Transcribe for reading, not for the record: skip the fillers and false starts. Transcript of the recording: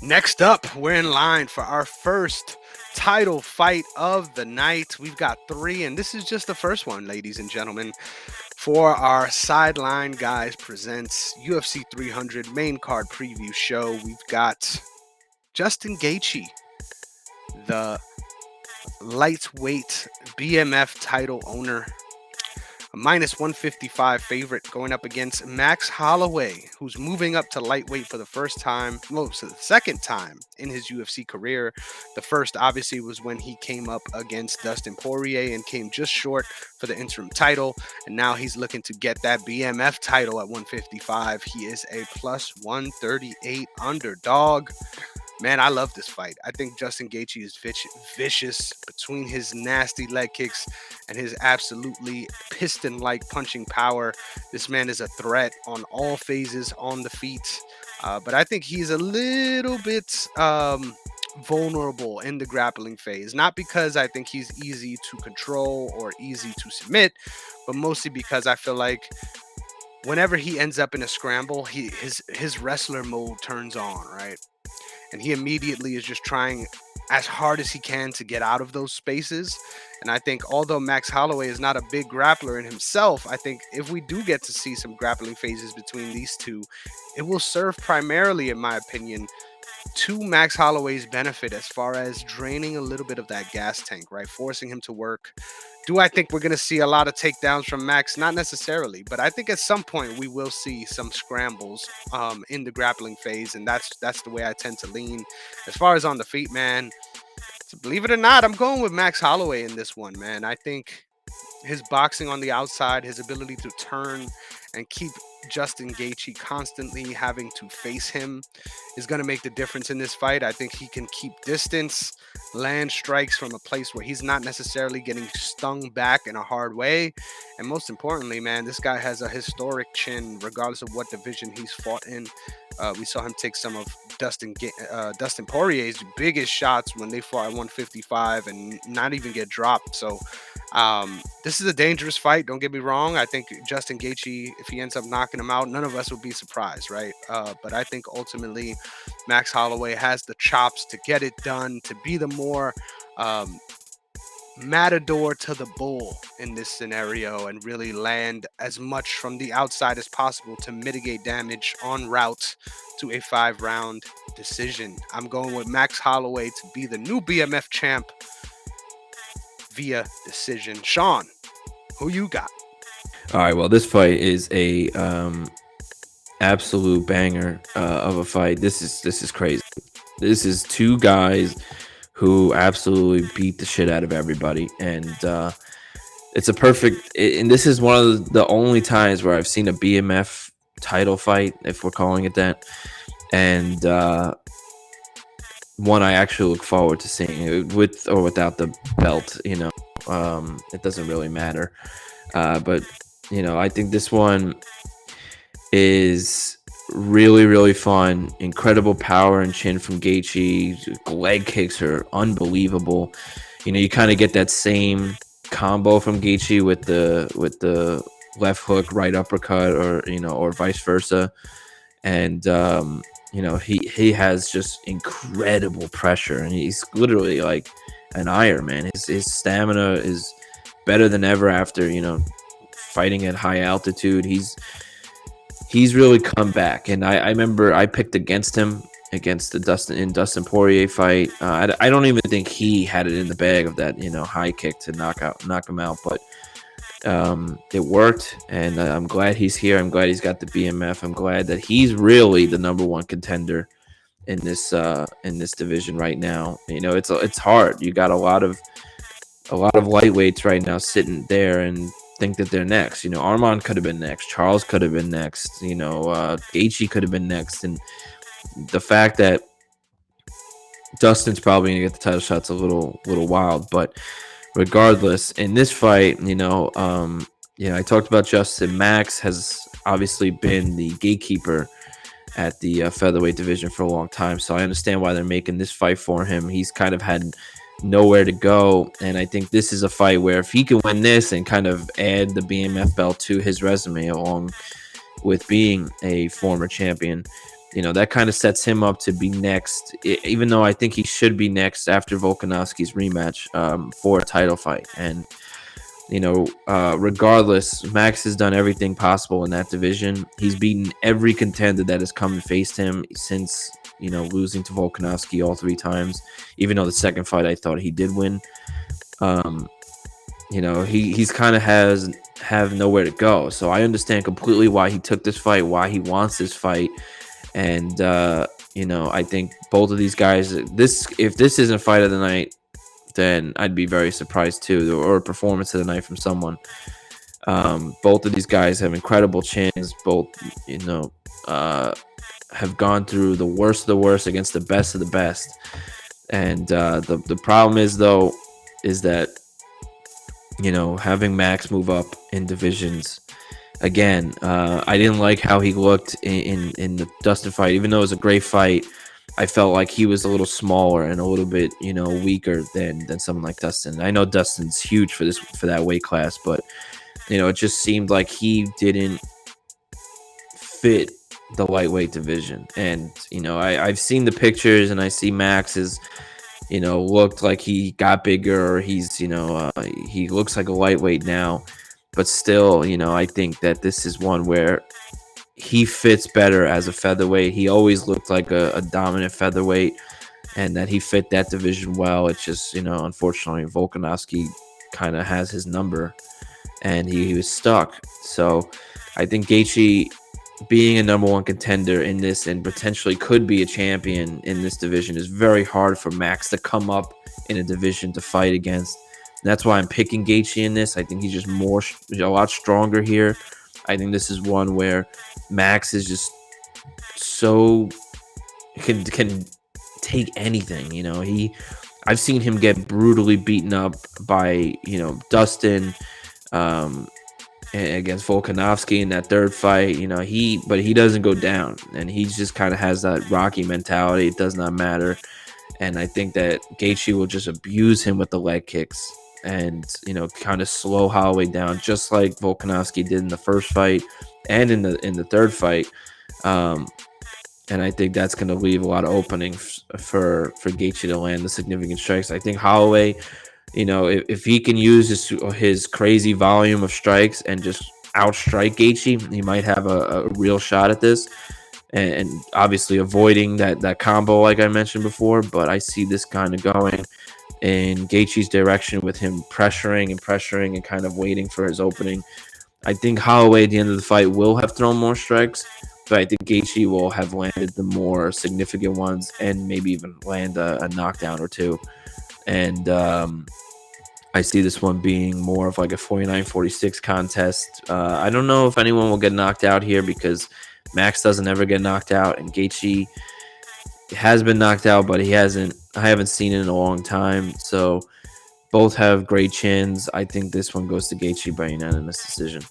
Next up, we're in line for our first title fight of the night. We've got three, and this is just the first one, ladies and gentlemen. For our Sideline Guys presents UFC 300 main card preview show, we've got Justin Gaethje, the lightweight BMF title owner, a minus 155 favorite, going up against Max Holloway, who's moving up to lightweight for the first time, well, so the second time in his UFC career. The first, obviously, was when he came up against Dustin Poirier and came just short for the interim title. And now he's looking to get that BMF title at 155. He is a plus 138 underdog. Man, I love this fight. I think Justin Gaethje is vicious between his nasty leg kicks and his absolutely piston-like punching power. This man is a threat on all phases on the feet. But I think he's a little bit vulnerable in the grappling phase. Not because I think he's easy to control or easy to submit, but mostly because I feel like whenever he ends up in a scramble, his wrestler mode turns on, right? And he immediately is just trying as hard as he can to get out of those spaces. And I think although Max Holloway is not a big grappler in himself, I think if we do get to see some grappling phases between these two, it will serve primarily, in my opinion, to Max Holloway's benefit as far as draining a little bit of that gas tank, right? Forcing him to work. Do I think we're going to see a lot of takedowns from Max? Not necessarily, but I think at some point we will see some scrambles in the grappling phase, and that's the way I tend to lean. As far as on the feet, man, so believe it or not, I'm going with Max Holloway in this one, man. I think his boxing on the outside, his ability to turn and keep Justin Gaethje constantly having to face him is going to make the difference in this fight. I think he can keep distance, land strikes from a place where he's not necessarily getting stung back in a hard way. And most importantly, man, this guy has a historic chin, regardless of what division he's fought in. We saw him take some of Dustin Poirier's biggest shots when they fought at 155 and not even get dropped. So this is a dangerous fight. Don't get me wrong. I think Justin Gaethje, if he ends up knocking him out, none of us would be surprised, right? But I think ultimately Max Holloway has the chops to get it done, to be the more matador to the bull in this scenario and really land as much from the outside as possible to mitigate damage en route to a 5-round decision. I'm going with Max Holloway to be the new BMF champ via decision. Sean, who you got? All right, well, this fight is a absolute banger of a fight. This is crazy. This is two guys who absolutely beat the shit out of everybody, and it's a perfect. And this is one of the only times where I've seen a BMF title fight, if we're calling it that, and one I actually look forward to seeing, with or without the belt. It doesn't really matter, but I think this one is really, really fun. Incredible power and chin from Gaethje. Leg kicks are unbelievable. You kind of get that same combo from Gaethje with the left hook, right uppercut, or vice versa. And he has just incredible pressure, and he's literally like an Iron Man. His stamina is better than ever after fighting at high altitude. He's really come back, and I remember I picked against him against the Dustin Poirier fight. I don't even think he had it in the bag of that high kick to knock him out, but it worked, and I'm glad he's here. I'm glad he's got the BMF. I'm glad that he's really the number one contender in this division right now. It's hard. You got a lot of lightweights right now sitting there and think that they're next. Armand could have been next. Charles could have been next. Gaethje could have been next. And the fact that Dustin's probably going to get the title shot's a little wild. But regardless, in this fight, I talked about Justin. Max has obviously been the gatekeeper at the featherweight division for a long time. So I understand why they're making this fight for him. He's kind of had nowhere to go, and I think this is a fight where if he can win this and kind of add the BMF belt to his resume along with being a former champion, that kind of sets him up to be next, even though I think he should be next after Volkanovski's rematch for a title fight. And, regardless, Max has done everything possible in that division. He's beaten every contender that has come and faced him since, losing to Volkanovski all 3 times, even though the second fight I thought he did win. He's kind of have nowhere to go. So I understand completely why he took this fight, why he wants this fight. And, I think both of these guys, if this isn't fight of the night, then I'd be very surprised too, or a performance of the night from someone. Both of these guys have incredible chins. Both, have gone through the worst of the worst against the best of the best. And the problem is that, having Max move up in divisions again, I didn't like how he looked in the Dustin fight. Even though it was a great fight, I felt like he was a little smaller and a little bit, weaker than someone like Dustin. I know Dustin's huge for that weight class, but it just seemed like he didn't fit the lightweight division. And I've seen the pictures and I see Max is, looked like he got bigger, or he's, he looks like a lightweight now. But still, I think that this is one where he fits better as a featherweight. He always looked like a dominant featherweight, and that he fit that division well. It's just, unfortunately, Volkanovski kind of has his number, and he was stuck. So I think Gaethje, being a number 1 contender in this and potentially could be a champion in this division, is very hard for Max to come up in a division to fight against. And that's why I'm picking Gaethje in this. I think he's just a lot stronger here. I think this is one where Max is just so can take anything. I've seen him get brutally beaten up by Dustin against Volkanovski in that third fight. But he doesn't go down, and he just kind of has that Rocky mentality. It does not matter. And I think that Gaethje will just abuse him with the leg kicks and, kind of slow Holloway down, just like Volkanovski did in the first fight and in the third fight. And I think that's going to leave a lot of openings for Gaethje to land the significant strikes. I think Holloway, if he can use his crazy volume of strikes and just outstrike Gaethje, he might have a real shot at this. And obviously avoiding that combo like I mentioned before. But I see this kind of going in Gaethje's direction, with him pressuring and kind of waiting for his opening. I think Holloway at the end of the fight will have thrown more strikes, but I think Gaethje will have landed the more significant ones and maybe even land a knockdown or two. And I see this one being more of like a 49-46 contest. I don't know if anyone will get knocked out here, because Max doesn't ever get knocked out, and Gaethje has been knocked out, but I haven't seen it in a long time. So both have great chins. I think this one goes to Gaethje by unanimous decision.